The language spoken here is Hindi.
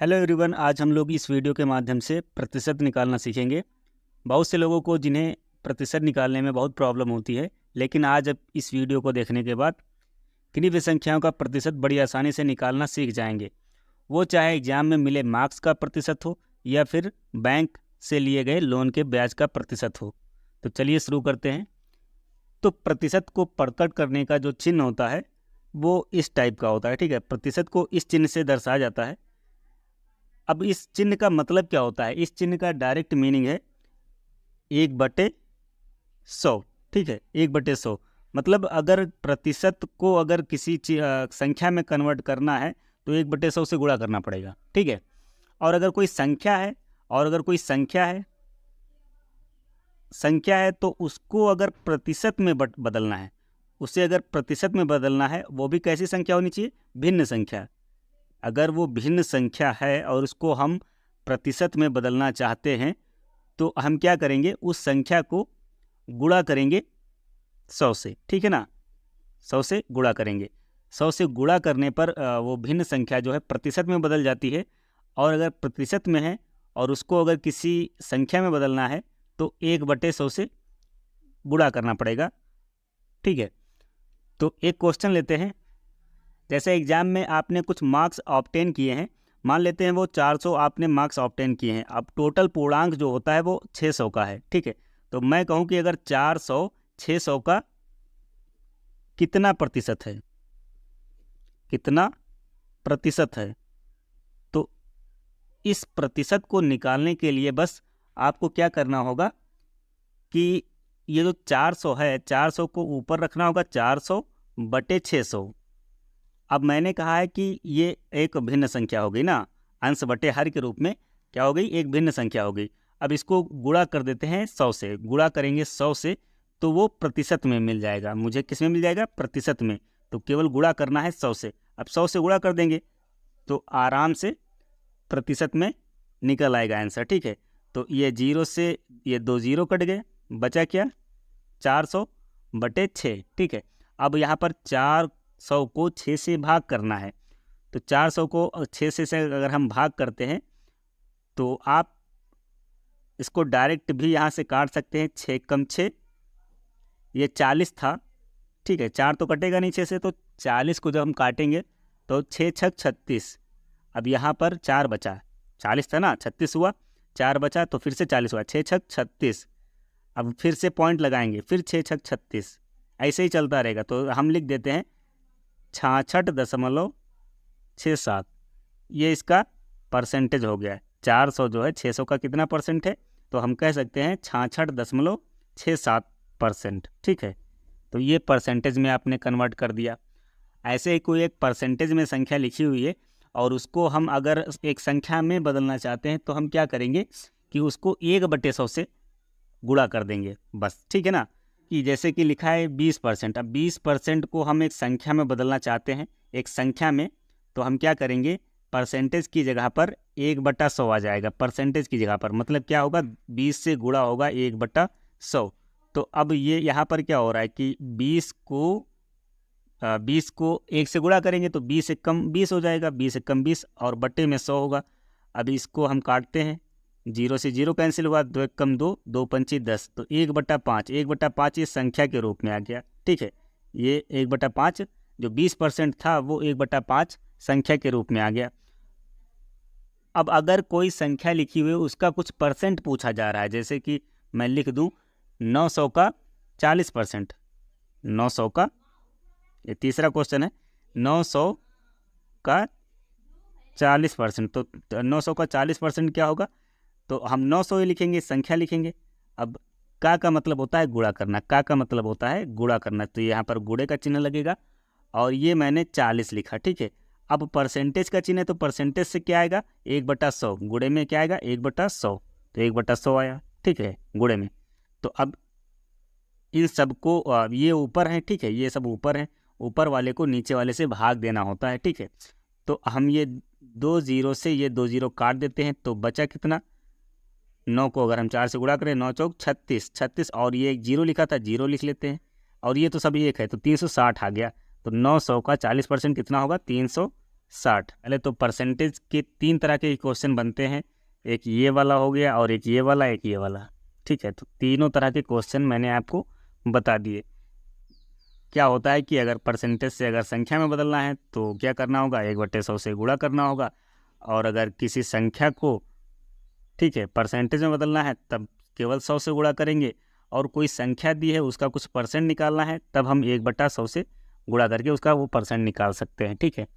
हेलो एवरीवन, आज हम लोग इस वीडियो के माध्यम से प्रतिशत निकालना सीखेंगे। बहुत से लोगों को जिन्हें प्रतिशत निकालने में बहुत प्रॉब्लम होती है, लेकिन आज अब इस वीडियो को देखने के बाद किन्हीं भी संख्याओं का प्रतिशत बड़ी आसानी से निकालना सीख जाएंगे। वो चाहे एग्जाम में मिले मार्क्स का प्रतिशत हो या फिर बैंक से लिए गए लोन के ब्याज का प्रतिशत हो। तो चलिए शुरू करते हैं। तो प्रतिशत को प्रकट करने का जो चिन्ह होता है वो इस टाइप का होता है, ठीक है। प्रतिशत को इस चिन्ह से दर्शाया जाता है। अब इस चिन्ह का मतलब क्या होता है? इस चिन्ह का डायरेक्ट मीनिंग है 1/100, ठीक है। 1/100 मतलब अगर प्रतिशत को अगर किसी संख्या में कन्वर्ट करना है तो 1/100 से गुणा करना पड़ेगा, ठीक है। और अगर कोई संख्या है तो उसको अगर प्रतिशत में बदलना है, उसे अगर प्रतिशत में बदलना है, वो भी कैसी संख्या होनी चाहिए? भिन्न संख्या। अगर वो भिन्न संख्या है और उसको हम प्रतिशत में बदलना चाहते हैं तो हम क्या करेंगे? उस संख्या को गुणा करेंगे 100 से, ठीक है ना। 100 से गुणा करेंगे। 100 से गुणा करने पर वो भिन्न संख्या जो है प्रतिशत में बदल जाती है। और अगर प्रतिशत में है और उसको अगर किसी संख्या में बदलना है तो 1/100 से गुणा करना पड़ेगा, ठीक है। तो एक क्वेश्चन लेते हैं। जैसे एग्जाम में आपने कुछ मार्क्स ऑब्टेन किए हैं, मान लेते हैं वो 400 आपने मार्क्स ऑब्टेन किए हैं। अब टोटल पूर्णांक जो होता है वो 600 का है, ठीक है। तो मैं कहूँ कि अगर 400 600 का कितना प्रतिशत है, तो इस प्रतिशत को निकालने के लिए बस आपको क्या करना होगा कि ये जो 400 है, 400 को ऊपर रखना होगा 400/600। अब मैंने कहा है कि ये एक भिन्न संख्या हो गई ना, अंश बटे हर के रूप में क्या हो गई? एक भिन्न संख्या हो गई। अब इसको गुणा कर देते हैं 100 से। गुणा करेंगे 100 से तो वो प्रतिशत में मिल जाएगा। मुझे किस में मिल जाएगा? प्रतिशत में। तो केवल गुणा करना है 100 से। अब 100 से गुणा कर देंगे तो आराम से प्रतिशत में निकल आएगा आंसर, ठीक है। तो ये 0 से ये 2 0 कट गए, बचा क्या? 400/6, ठीक है। अब यहाँ पर 400 को 6 से भाग करना है। तो 400 को 6 से अगर हम भाग करते हैं तो आप इसको डायरेक्ट भी यहाँ से काट सकते हैं। 6 कम 6, ये 40 था, ठीक है। 4 तो कटेगा नहीं 6 से, तो 40 को जब हम काटेंगे तो 6 छक 36। अब यहाँ पर 4 बचा, 40 था ना, 36 हुआ, 4 बचा तो फिर से 40 हुआ, 6 छक 36। अब फिर से पॉइंट लगाएंगे, फिर 6 छक 36, ऐसे ही चलता रहेगा। तो हम लिख देते हैं 66.67। ये इसका परसेंटेज हो गया है। 400 जो है 600 का कितना परसेंट है? तो हम कह सकते हैं 66.67%, ठीक है। तो ये परसेंटेज में आपने कन्वर्ट कर दिया। ऐसे ही कोई एक परसेंटेज में संख्या लिखी हुई है और उसको हम अगर एक संख्या में बदलना चाहते हैं तो हम क्या करेंगे कि उसको 1/100 से गुणा कर देंगे बस, ठीक है ना। कि जैसे कि लिखा है 20%। अब 20% को हम एक संख्या में बदलना चाहते हैं, एक संख्या में, तो हम क्या करेंगे? परसेंटेज की जगह पर 1/100 आ जाएगा। परसेंटेज की जगह पर मतलब क्या होगा? 20 से गुणा होगा 1/100। तो अब ये यहाँ पर क्या हो रहा है कि 20 को 1 से गुणा करेंगे तो 20 से कम 20 हो जाएगा, 20 से कम 20 और बट्टे में 100 होगा। अब इसको हम काटते हैं, 0 से 0 कैंसिल हुआ, 2 1 कम 2, 2 पंची 10, तो 1/5। 1/5 ये संख्या के रूप में आ गया, ठीक है। ये 1/5 जो 20% था वो 1/5 संख्या के रूप में आ गया। अब अगर कोई संख्या लिखी हुई है उसका कुछ परसेंट पूछा जा रहा है, जैसे कि मैं लिख दूं 900 का 40%। 900 का, ये तीसरा क्वेश्चन है, 900 का 40%। तो 900 का 40% क्या होगा? तो हम 900 ही लिखेंगे, संख्या लिखेंगे। अब का मतलब होता है गुणा करना, का मतलब होता है गुणा करना। तो यहाँ पर गुणे का चिन्ह लगेगा और ये मैंने 40 लिखा, ठीक है। अब परसेंटेज का चिन्ह है तो परसेंटेज से क्या आएगा? 1/100। गुणे में क्या आएगा? 1/100, तो 1/100 आया, ठीक है, गुणे में। तो अब इन सबको ये ऊपर है, ठीक है, ये सब ऊपर है, ऊपर वाले को नीचे वाले से भाग देना होता है, ठीक है। तो हम ये 2 0 से ये 2 0 काट देते हैं तो बचा कितना? 9 को अगर हम 4 से गुणा करें, 9 चौक 36, 36 और ये एक 0 लिखा था, 0 लिख लेते हैं और ये तो सब एक है तो 360 आ गया। तो 900 का 40% कितना होगा? 360 60। पहले तो परसेंटेज के 3 तरह के क्वेश्चन बनते हैं, एक ये वाला हो गया और एक ये वाला, एक ये वाला। ठीक है, तो तीनों तरह के क्वेश्चन मैंने आपको बता दिए। क्या होता है कि अगर परसेंटेज से अगर संख्या में बदलना है तो क्या करना होगा, 1/100 से गुणा करना होगा। और अगर किसी संख्या को, ठीक है, परसेंटेज में बदलना है तब केवल 100 से गुणा करेंगे। और कोई संख्या दी है उसका कुछ परसेंट निकालना है तब हम 1/100 से गुणा करके उसका वो परसेंट निकाल सकते हैं। ठीक है।